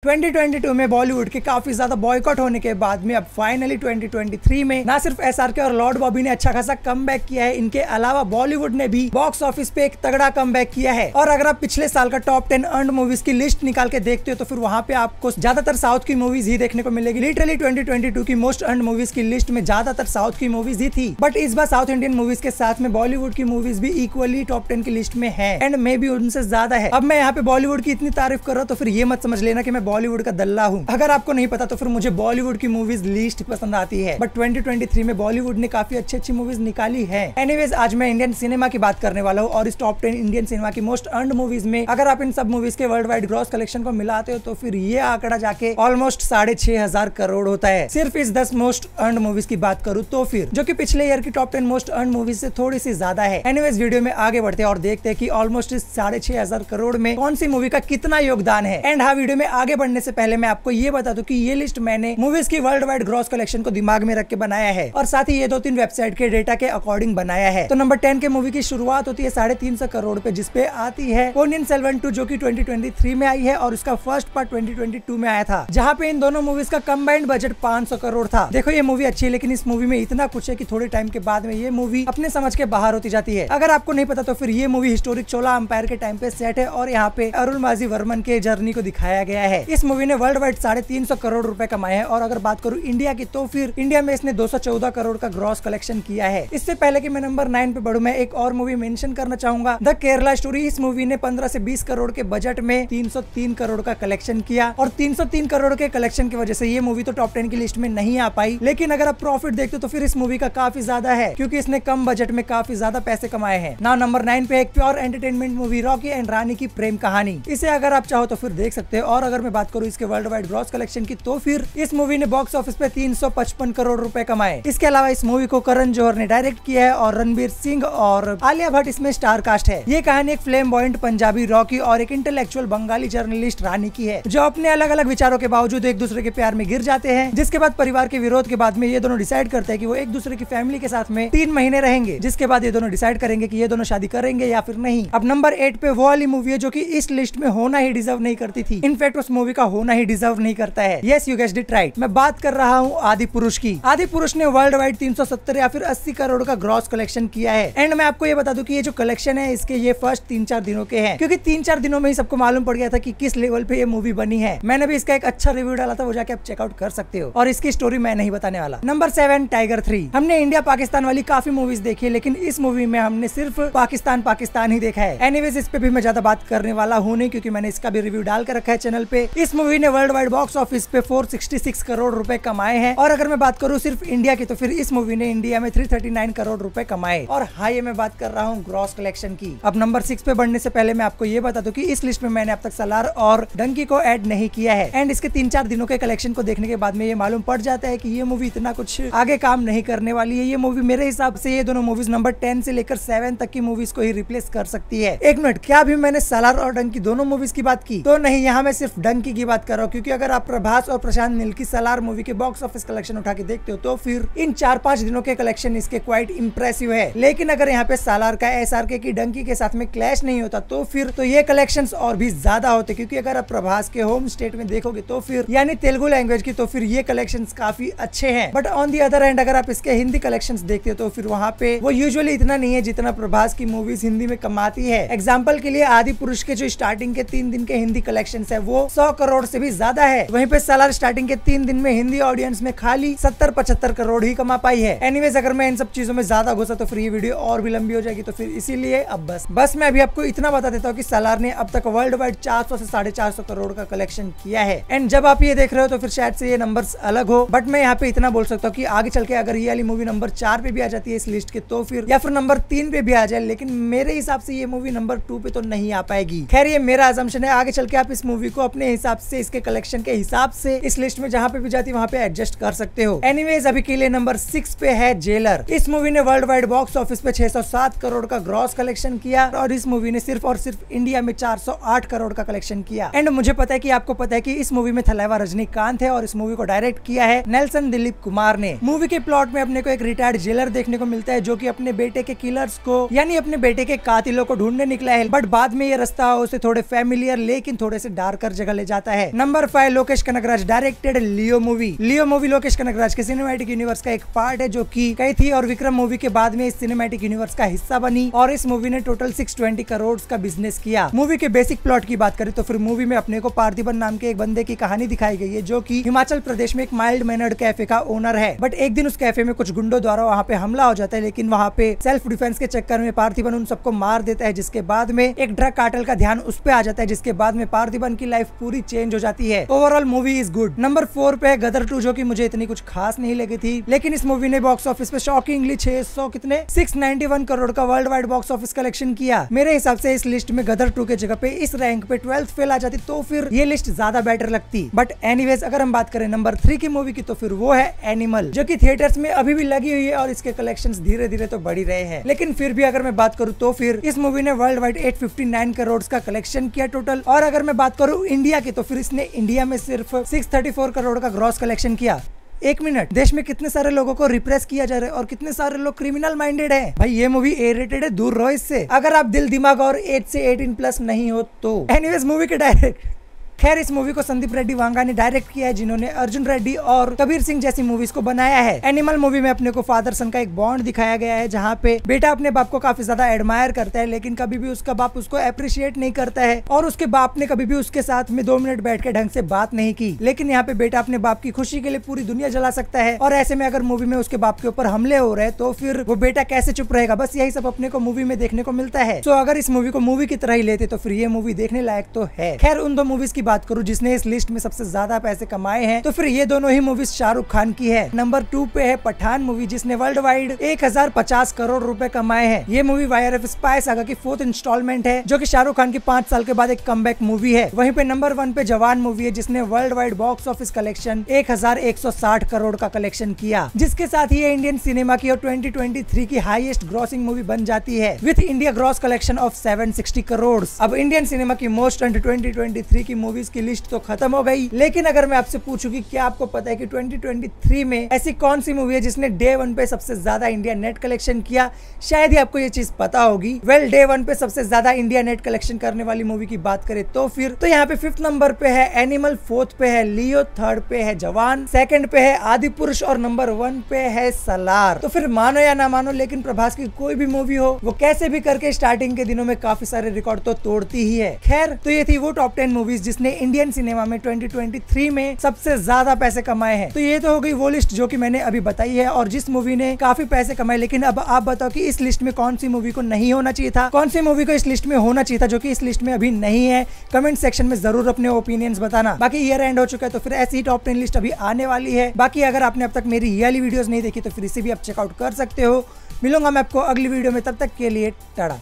2022 में बॉलीवुड के काफी ज्यादा बॉयकॉट होने के बाद में अब फाइनली 2023 में ना सिर्फ एसआरके और लॉर्ड बॉबी ने अच्छा खासा कमबैक किया है, इनके अलावा बॉलीवुड ने भी बॉक्स ऑफिस पे एक तगड़ा कमबैक किया है। और अगर आप पिछले साल का टॉप 10 अर्न्ड मूवीज की लिस्ट निकाल के देखते हो तो फिर वहां पे आपको ज्यादातर साउथ की मूवीज ही देखने को मिलेगी। लिटरली 2022 की मोस्ट अर्न्ड मूवीज की लिस्ट में ज्यादातर साउथ की मूवीज ही थी, बट इस बार साउथ इंडियन मूवीज के साथ में बॉलीवुड की मूवीज भी इक्वली टॉप 10 की लिस्ट में है एंड मे बी उनसे ज्यादा है। अब मैं यहाँ पे बॉलीवुड की इतनी तारीफ कर रहा हूँ तो फिर ये मत समझ लेना कि मैं बॉलीवुड का दल्ला हूँ। अगर आपको नहीं पता तो फिर मुझे बॉलीवुड की मूवीज लीस्ट पसंद आती है, बट 2023 में बॉलीवुड ने काफी अच्छी मूवीज निकाली है। एनीवेज आज मैं इंडियन सिनेमा की बात करने वाला हूँ और इस टॉप 10 इंडियन सिनेमा की मोस्ट अर्न्ड मूवीज में अगर आप इन सब मूवीज के वर्ल्ड वाइड ग्रॉस कलेक्शन को मिलाते हो तो फिर ये आंकड़ा जाके ऑलमोस्ट 6,500 करोड़ होता है। सिर्फ इस 10 मोस्ट अर्न्ड मूवीज की बात करूँ तो फिर जो कि पिछले ईयर की टॉप 10 मोस्ट अर्न्ड मूवीज से थोड़ी सी ज्यादा है। एनीवेज वीडियो में आगे बढ़ते हैं और देखते हैं कि ऑलमोस्ट इस 6,500 करोड़ में कौन सी मूवी का कितना योगदान है। एंड हाँ, वीडियो में आगे बढ़ने से पहले मैं आपको ये बता दूं कि ये लिस्ट मैंने मूवीज की वर्ल्ड वाइड ग्रॉस कलेक्शन को दिमाग में रख के बनाया है और साथ ही ये 2-3 वेबसाइट के डेटा के अकॉर्डिंग बनाया है। तो नंबर 10 के मूवी की शुरुआत होती है 350 करोड़ पे, जिसपे आती है पोन्नियिन सेल्वन 2 जो कि 2023 में आई है और उसका फर्स्ट पार्ट 2022 में आया था, जहाँ पे इन दोनों मूवीज का कंबाइंड बजट 500 करोड़ था। देखो ये मूवी अच्छी है लेकिन इस मूवी में इतना कुछ है कि थोड़े टाइम के बाद में ये मूवी अपने समझ के बाहर होती जाती है। अगर आपको नहीं पता तो फिर ये मूवी हिस्टोरिक चोला अंपायर के टाइम पे सेट है और यहाँ पे अरुणमाझी वर्मन के जर्नी को दिखाया गया है। इस मूवी ने वर्ल्ड वाइड 350 करोड़ रुपए कमाए हैं और अगर बात करूं इंडिया की तो फिर इंडिया में इसने 214 करोड़ का ग्रॉस कलेक्शन किया है। इससे पहले कि मैं नंबर 9 पे बढ़ूं, मैं एक और मूवी मेंशन करना चाहूंगा, द केरला स्टोरी। इस मूवी ने 15 से 20 करोड़ के बजट में 303 करोड़ का कलेक्शन किया और 303 करोड़ के कलेक्शन की वजह से ये मूवी तो टॉप 10 की लिस्ट में नहीं आ पाई। लेकिन अगर आप प्रॉफिट देखते हो तो फिर इस मूवी का काफी ज्यादा है क्योंकि इसने कम बजट में काफी ज्यादा पैसे कमाए हैं। नाउ नंबर 9 पे एक pure entertainment movie Rocky and Rani की प्रेम कहानी। इसे अगर आप चाहो तो फिर देख सकते हो। और अगर मैं बात करूं इसके वर्ल्ड वाइड ग्रॉस कलेक्शन की तो फिर इस मूवी ने बॉक्स ऑफिस पे 355 करोड़ रुपए कमाए। इसके अलावा इस मूवी को करण जौहर ने डायरेक्ट किया है और रणबीर सिंह और आलिया भट्ट इसमें स्टार कास्ट है। ये कहानी एक फ्लेम बॉइंट पंजाबी रॉकी और एक इंटेलेक्चुअल बंगाली जर्नलिस्ट रानी की है, जो अपने अलग अलग विचारों के बावजूद एक दूसरे के प्यार में गिर जाते हैं, जिसके बाद परिवार के विरोध के बाद में ये दोनों डिसाइड करते हैं कि वो एक दूसरे की फैमिली के साथ में 3 महीने रहेंगे, जिसके बाद ये दोनों डिसाइड करेंगे कि ये दोनों शादी करेंगे या फिर नहीं। अब नंबर 8 पे वो वाली मूवी है जो कि इस लिस्ट में होना ही डिजर्व नहीं करती थी। इनफैक्ट उस मूवी का होना ही डिजर्व नहीं करता है। Yes, you guessed it right, मैं बात कर रहा हूँ आदि पुरुष की। आदि पुरुष ने वर्ल्ड वाइड 370 या फिर 80 करोड़ का ग्रॉस कलेक्शन किया है। एंड मैं आपको ये बता दूं कि ये जो कलेक्शन है इसके ये फर्स्ट 3-4 दिनों के हैं, क्योंकि 3-4 दिनों में ही सबको मालूम पड़ गया था कि किस लेवल पे ये मूवी बनी है। मैंने भी इसका एक अच्छा रिव्यू डाला था, वो जाके आप चेकआउट कर सकते हो और इसकी स्टोरी मैं नहीं बताने वाला। Number 7 tiger 3। हमने इंडिया पाकिस्तान वाली काफी मूवीज देखी है लेकिन इस मूवी में हमने सिर्फ पाकिस्तान ही देखा है। एनीवेज इस पे भी मैं ज्यादा बात करने वाला हूँ नहीं क्योंकि मैंने इसका भी रिव्यू डाल कर रखा है चैनल पे। इस मूवी ने वर्ल्ड वाइड बॉक्स ऑफिस पे 466 करोड़ रुपए कमाए हैं और अगर मैं बात करूँ सिर्फ इंडिया की तो फिर इस मूवी ने इंडिया में 339 करोड़ रुपए कमाए। और हाँ, ये मैं बात कर रहा हूँ ग्रॉस कलेक्शन की। अब नंबर 6 पे बढ़ने से पहले मैं आपको ये बता दूं कि इस लिस्ट में मैंने अब तक सलार और डंकी को ऐड नहीं किया है। एंड इसके 3-4 दिनों के कलेक्शन को देखने के बाद में ये मालूम पड़ जाता है कि ये मूवी इतना कुछ आगे काम नहीं करने वाली है। ये मूवी मेरे हिसाब से ये दोनों मूवीज नंबर 10 से लेकर 7 तक की मूवीज को ही रिप्लेस कर सकती है। एक मिनट, क्या अभी मैंने सलार और डंकी दोनों मूवीज की बात की? तो नहीं, यहाँ मैं सिर्फ डंकी की बात कर रहा हूँ क्योंकि अगर आप प्रभास और प्रशांत नील की सलार मूवी के बॉक्स ऑफिस कलेक्शन उठा के देखते हो तो फिर इन 4-5 दिनों के कलेक्शन इसके क्वाइट इंप्रेसिव है। लेकिन अगर यहाँ पे सालार का एसआरके की डंकी के साथ में क्लैश नहीं होता तो फिर तो ये कलेक्शंस और भी ज्यादा होते, क्योंकि अगर आप प्रभास के होम स्टेट में देखोगे तो फिर यानी तेलुगु लैंग्वेज की तो फिर ये कलेक्शंस काफी अच्छे हैं। But on the other hand अगर आप इसके हिंदी कलेक्शंस देखते हो तो फिर वहाँ पे वो यूजुअली इतना नहीं है जितना प्रभास की मूवीज हिंदी में कमाती है। एग्जाम्पल के लिए आदि पुरुष के जो स्टार्टिंग के 3 दिन के हिंदी कलेक्शन है वो 100 करोड़ से भी ज्यादा है। वहीं पे सालार स्टार्टिंग के 3 दिन में हिंदी ऑडियंस में खाली 70-75 करोड़ ही कमा पाई है। एनीवेज अगर मैं इन सब चीजों में ज्यादा घुसा तो फिर ये वीडियो और भी लंबी हो जाएगी, तो फिर इसीलिए अब बस मैं अभी आपको इतना बता देता हूँ कि सालार ने अब तक वर्ल्ड वाइड 400 से 450 करोड़ का कलेक्शन किया है। एंड जब आप ये देख रहे हो तो फिर शायद से ये नंबर्स अलग हो, बट मैं यहाँ पे इतना बोल सकता हूँ कि आगे चल के अगर ये वाली मूवी नंबर 4 पे भी आ जाती है इस लिस्ट के तो फिर या फिर नंबर 3 पे भी आ जाए, लेकिन मेरे हिसाब से ये मूवी नंबर 2 पे तो नहीं आ पाएगी। खैर ये मेरा अजम्पशन है, आगे चल के आप इस मूवी को अपने हिसाब से इसके कलेक्शन के हिसाब से इस लिस्ट में जहाँ पे भी जाती है वहाँ पे एडजस्ट कर सकते हो। एनीवेज अभी के लिए नंबर 6 पे है जेलर। इस मूवी ने वर्ल्ड वाइड बॉक्स ऑफिस पे 607 करोड़ का ग्रॉस कलेक्शन किया और इस मूवी ने सिर्फ और सिर्फ इंडिया में 408 करोड़ का कलेक्शन किया। एंड मुझे पता है कि आपको पता है कि इस मूवी में थलाइवा रजनीकांत है और इस मूवी को डायरेक्ट किया है नेल्सन दिलीप कुमार ने। मूवी के प्लॉट में अपने को एक रिटायर्ड जेलर देखने को मिलता है जो कि अपने बेटे के किलर्स को यानी अपने बेटे के कातिलों को ढूंढने निकला है, बट बाद में ये रास्ता उसे थोड़े फैमिलियर लेकिन थोड़े से डार्कर जगह ले जाता है। नंबर 5 लोकेश कनगराज डायरेक्टेड लियो मूवी। लियो मूवी लोकेश कनगराज के सिनेमैटिक यूनिवर्स का एक पार्ट है जो कि कैथी और विक्रम मूवी के बाद में इस सिनेमैटिक यूनिवर्स का हिस्सा बनी और इस मूवी ने टोटल 620 करोड़ का बिजनेस किया। मूवी के बेसिक प्लॉट की बात करें तो फिर मूवी में अपने को पार्थिबन नाम के एक बंदे की कहानी दिखाई गई है जो कि हिमाचल प्रदेश में एक माइल्ड मैनर्ड कैफे का ओनर है। बट एक दिन उस कैफे में कुछ गुंडों द्वारा वहाँ पे हमला हो जाता है, लेकिन वहाँ पे सेल्फ डिफेंस के चक्कर में पार्थिबन उन सबको मार देता है, जिसके बाद में एक ड्रग कार्टेल का ध्यान उस पे आ जाता है, जिसके बाद में पार्थिबन की लाइफ पूरी चेंज हो जाती है। Overall movie is good. Number 4 पे है गदर 2 जो कि मुझे इतनी कुछ खास नहीं लगी थी, लेकिन इस मूवी ने बॉक्स ऑफिस पे शॉकिंगली 691 करोड़ का world wide box office collection किया। मेरे हिसाब से इस लिस्ट में गदर 2 के जगह पे इस रैंक पे 12th फेल आ जाती तो फिर ये लिस्ट ज्यादा बेटर लगती। बट एनीवेज अगर हम बात करें नंबर 3 की मूवी की तो फिर वो है एनिमल, जो कि थिएटर्स में अभी भी लगी हुई है और इसके कलेक्शंस धीरे धीरे तो बढ़ ही रहे हैं। लेकिन फिर भी अगर मैं बात करूं तो फिर इस मूवी ने वर्ल्ड वाइड 859 करोड़ का कलेक्शन किया टोटल। और अगर मैं बात करूं इंडिया की तो फिर इसने इंडिया में सिर्फ 634 करोड़ का ग्रॉस कलेक्शन किया। एक मिनट, देश में कितने सारे लोगों को रिप्रेस किया जा रहा है और कितने सारे लोग क्रिमिनल माइंडेड हैं। भाई ये मूवी ए रेटेड है, दूर रहो इससे अगर आप दिल दिमाग और 8 से 18+ नहीं हो तो। एनीवेज मूवी के डायरेक्ट खैर इस मूवी को संदीप रेड्डी वांगा ने डायरेक्ट किया है, जिन्होंने अर्जुन रेड्डी और कबीर सिंह जैसी मूवीज को बनाया है। एनिमल मूवी में अपने को फादर सन का एक बॉन्ड दिखाया गया है, जहाँ पे बेटा अपने बाप को काफी ज्यादा एडमायर करता है, लेकिन कभी भी उसका बाप उसको अप्रिशिएट नहीं करता है और उसके बाप ने कभी भी उसके साथ में 2 मिनट बैठ के ढंग से बात नहीं की। लेकिन यहाँ पे बेटा अपने बाप की खुशी के लिए पूरी दुनिया जला सकता है और ऐसे में अगर मूवी में उसके बाप के ऊपर हमले हो रहे हैं तो फिर वो बेटा कैसे चुप रहेगा। बस यही सब अपने को मूवी में देखने को मिलता है। तो अगर इस मूवी को मूवी की तरह ही लेते तो फिर ये मूवी देखने लायक तो है। खैर उन 2 मूवीज की बात करूँ जिसने इस लिस्ट में सबसे ज्यादा पैसे कमाए हैं तो फिर ये दोनों ही मूवीज शाहरुख खान की है। नंबर 2 पे है पठान मूवी, जिसने वर्ल्ड वाइड 1050 करोड़ रुपए कमाए हैं। ये मूवी वाईआरएफ स्पाई सागा की 4th इंस्टॉलमेंट है, जो कि शाहरुख खान की 5 साल के बाद एक कमबैक मूवी है। वहीं पे नंबर 1 पे जवान मूवी है, जिसने world wide box office collection 1160 crore का कलेक्शन किया, जिसके साथ ही ये इंडियन सिनेमा की और 2023 की हाईएस्ट ग्रॉसिंग मूवी बन जाती है with India gross collection of 760 crore. अब इंडियन सिनेमा की मोस्ट अंडर 2023 की मूवीज की लिस्ट तो खत्म हो गई, लेकिन अगर मैं आपसे पूछूं कि क्या आपको पता है कि 2023 में ऐसी कौन सी मूवी है जिसने डे 1 पे सबसे ज्यादा इंडिया नेट कलेक्शन किया? शायद ही आपको ये चीज पता होगी। वेल डे 1 पे सबसे ज्यादा इंडिया नेट कलेक्शन करने वाली मूवी की बात करें तो फिर तो यहाँ पे 5th नंबर पे है एनिमल, 4th पे है लियो, 3rd पे है जवान, 2nd पे है आदि पुरुष और नंबर 1 पे है सलार। तो फिर मानो या ना मानो, लेकिन प्रभास की कोई भी मूवी हो वो कैसे भी करके स्टार्टिंग के दिनों में काफी सारे रिकॉर्ड तो तोड़ती ही है। खैर तो ये थी वो टॉप 10 मूवीज जिसने इंडियन सिनेमा में 2023 में सबसे ज्यादा पैसे कमाए हैं। तो ये तो हो गई वो लिस्ट जो कि मैंने अभी बताई है और जिस मूवी ने काफी पैसे कमाए। लेकिन अब आप बताओ कि इस लिस्ट में कौन सी मूवी को नहीं होना चाहिए था, कौन सी मूवी को इस लिस्ट में होना चाहिए था जो कि इस लिस्ट में अभी नहीं है। कमेंट सेक्शन में जरूर अपने ओपिनियंस बताना। बाकी ईयर एंड हो चुका है तो फिर ऐसी ही टॉप 10 लिस्ट अभी आने वाली है। बाकी अगर आपने अब तक मेरी ये वाली वीडियोस नहीं देखी तो फिर इसे भी आप चेकआउट कर सकते हो। मिलूंगा मैं आपको अगली वीडियो में, तब तक के लिए टाटा।